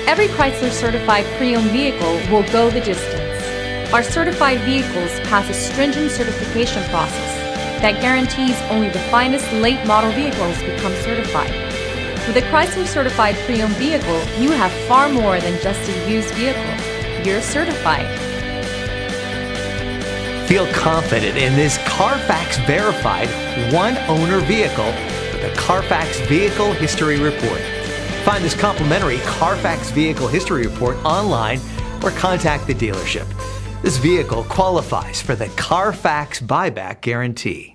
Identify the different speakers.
Speaker 1: Every Chrysler certified pre-owned vehicle will go the distance. Our certified vehicles pass a stringent certification process that guarantees only the finest late model vehicles become certified. With a Chrysler certified pre-owned vehicle, you have far more than just a used vehicle. You're certified.
Speaker 2: Feel confident in this Carfax verified one-owner vehicle with a Carfax Vehicle History Report. Find this complimentary Carfax Vehicle History Report online or contact the dealership. This vehicle qualifies for the Carfax Buyback Guarantee.